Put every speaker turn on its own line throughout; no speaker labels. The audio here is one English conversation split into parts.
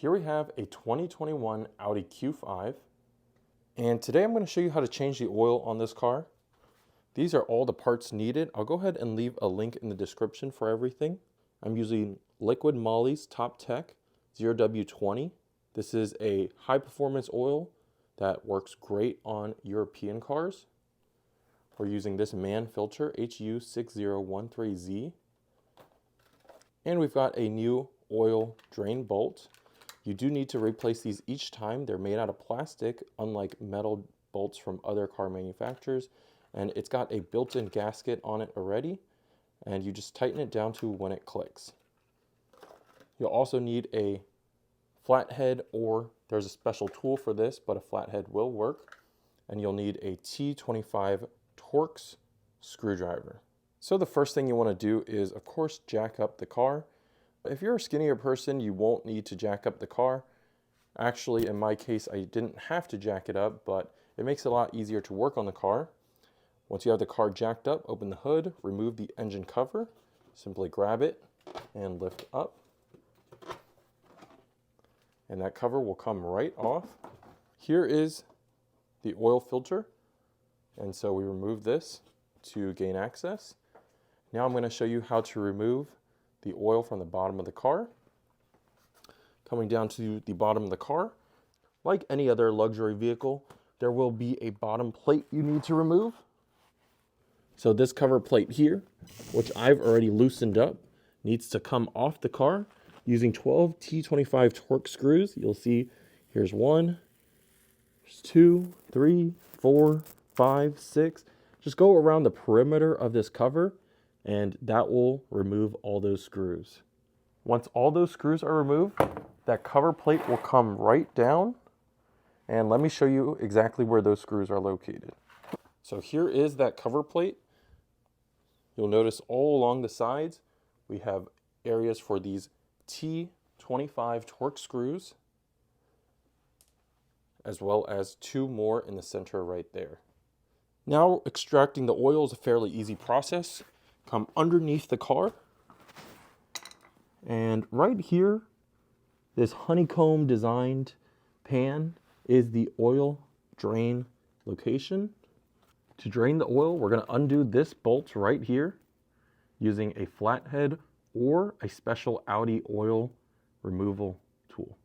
Here we have a 2021 Audi Q5, and today I'm going to show you how to change the oil on this car. These are all the parts needed. I'll go ahead and leave a link in the description for everything. I'm using Liquid Moly's Top Tech 0W20. This is a high performance oil that works great on European cars. We're using this MAN filter HU6013Z. And we've got a new oil drain bolt. You do need to replace these each time. They're made out of plastic, unlike metal bolts from other car manufacturers. And it's got a built-in gasket on it already. And you just tighten it down to when it clicks. You'll also need a flathead, or there's a special tool for this, but a flathead will work. And you'll need a T25 Torx screwdriver. So the first thing you want to do is, of course, jack up the car. If you're a skinnier person, you won't need to jack up the car. Actually, in my case, I didn't have to jack it up, but it makes it a lot easier to work on the car. Once you have the car jacked up, open the hood, remove the engine cover, simply grab it and lift up. And that cover will come right off. Here is the oil filter. And so we remove this to gain access. Now I'm going to show you how to remove the oil from the bottom of the car. Coming down to the bottom of the car, like any other luxury vehicle, there will be a bottom plate you need to remove. So this cover plate here, which I've already loosened up, needs to come off the car using 12 T25 Torx screws. You'll see here's 1, there's 2, 3, 4, 5, 6. Just go around the perimeter of this cover, and that will remove all those screws. Once all those screws are removed, that cover plate will come right down. And let me show you exactly where those screws are located. So here is that cover plate. You'll notice all along the sides, we have areas for these T25 Torx screws, as well as 2 more in the center right there. Now, extracting the oil is a fairly easy process. Come underneath the car, and right here, this honeycomb designed pan is the oil drain location. To drain the oil, we're going to undo this bolt right here using a flathead or a special Audi oil removal tool.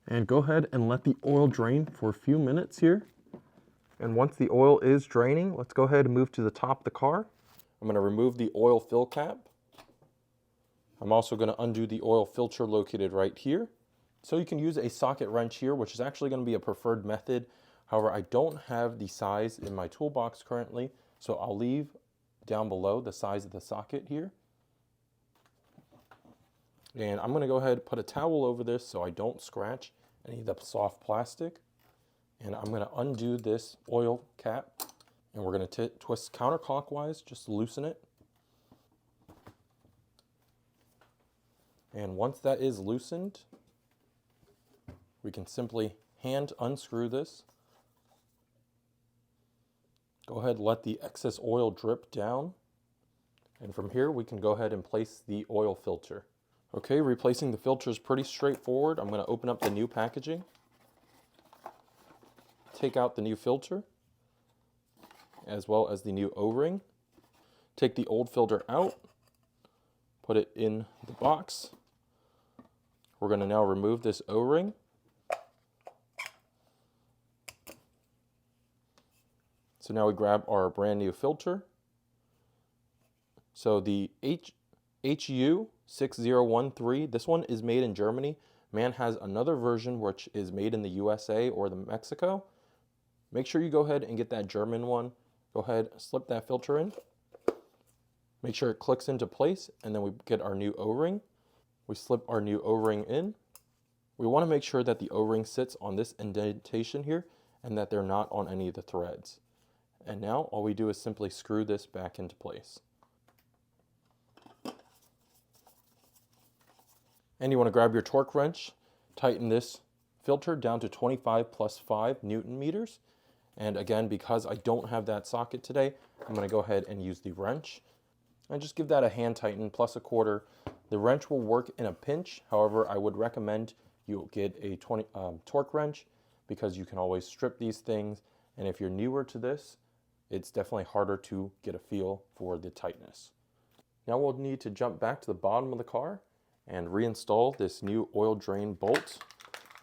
And go ahead and let the oil drain for a few minutes here. And once the oil is draining, let's go ahead and move to the top of the car. I'm going to remove the oil fill cap. I'm also going to undo the oil filter located right here. So you can use a socket wrench here, which is actually going to be a preferred method. However, I don't have the size in my toolbox currently, so I'll leave down below the size of the socket here. And I'm going to go ahead and put a towel over this so I don't scratch any of the soft plastic. And I'm going to undo this oil cap, and we're going to twist counterclockwise just to loosen it. And once that is loosened, we can simply hand unscrew this. Go ahead and let the excess oil drip down. And from here, we can go ahead and place the oil filter. Okay, replacing the filter is pretty straightforward. I'm going to open up the new packaging, take out the new filter, as well as the new O-ring. Take the old filter out, put it in the box. We're going to now remove this O-ring. So now we grab our brand new filter. So the HU6013, this one is made in Germany. MAN has another version which is made in the USA or the Mexico. Make sure you go ahead and get that German one. Go ahead, slip that filter in. Make sure it clicks into place, and then we get our new O-ring. We slip our new O-ring in. We want to make sure that the O-ring sits on this indentation here and that they're not on any of the threads. And now all we do is simply screw this back into place. And you want to grab your torque wrench, tighten this filter down to 25 plus 5 Newton meters, And again, because I don't have that socket today, I'm going to go ahead and use the wrench. And just give that a hand tighten plus a quarter. The wrench will work in a pinch. However, I would recommend you get a 20 torque wrench, because you can always strip these things. And if you're newer to this, it's definitely harder to get a feel for the tightness. Now we'll need to jump back to the bottom of the car and reinstall this new oil drain bolt.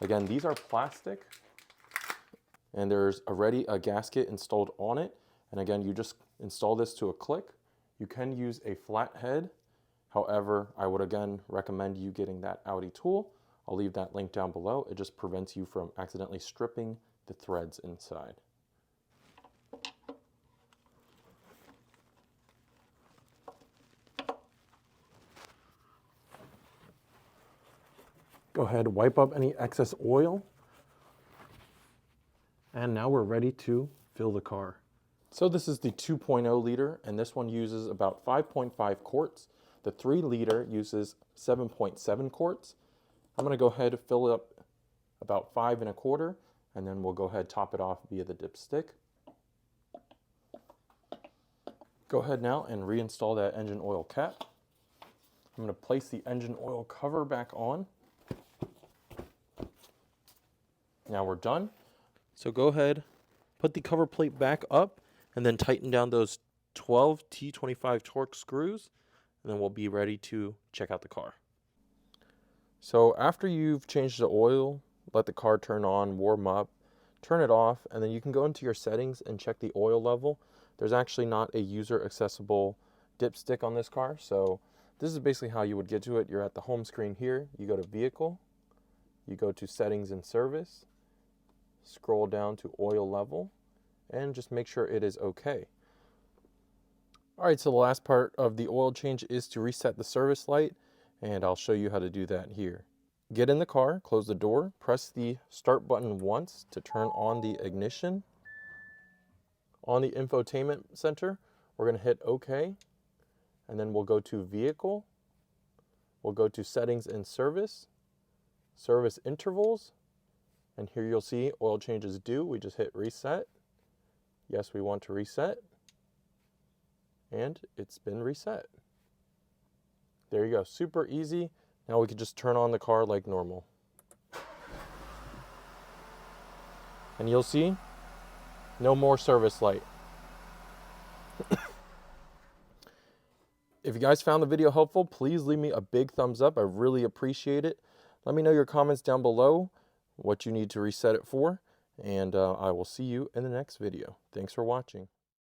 Again, these are plastic, and there's already a gasket installed on it. And again, you just install this to a click. You can use a flat head. However, I would again recommend you getting that Audi tool. I'll leave that link down below. It just prevents you from accidentally stripping the threads inside. Go ahead, wipe up any excess oil. And now we're ready to fill the car. So this is the 2.0 liter, and this one uses about 5.5 quarts. The 3 liter uses 7.7 quarts. I'm gonna go ahead and fill it up about 5 1/4, and then we'll go ahead and top it off via the dipstick. Go ahead now and reinstall that engine oil cap. I'm gonna place the engine oil cover back on. Now we're done. So go ahead, put the cover plate back up, and then tighten down those 12 T25 Torx screws, and then we'll be ready to check out the car. So after you've changed the oil, let the car turn on, warm up, turn it off, and then you can go into your settings and check the oil level. There's actually not a user accessible dipstick on this car, so this is basically how you would get to it. You're at the home screen here, you go to Vehicle, you go to Settings and Service, scroll down to oil level, and just make sure it is okay. All right, so the last part of the oil change is to reset the service light, and I'll show you how to do that here. Get in the car, close the door, press the start button once to turn on the ignition. On the infotainment center, we're going to hit OK, and then we'll go to Vehicle, we'll go to Settings and Service, Service Intervals, and here you'll see oil changes due. We just hit reset. Yes, we want to reset. And it's been reset. There you go, super easy. Now we can just turn on the car like normal. And you'll see, no more service light. If you guys found the video helpful, please leave me a big thumbs up. I really appreciate it. Let me know your comments down below, what you need to reset it for, and I will see you in the next video. Thanks for watching.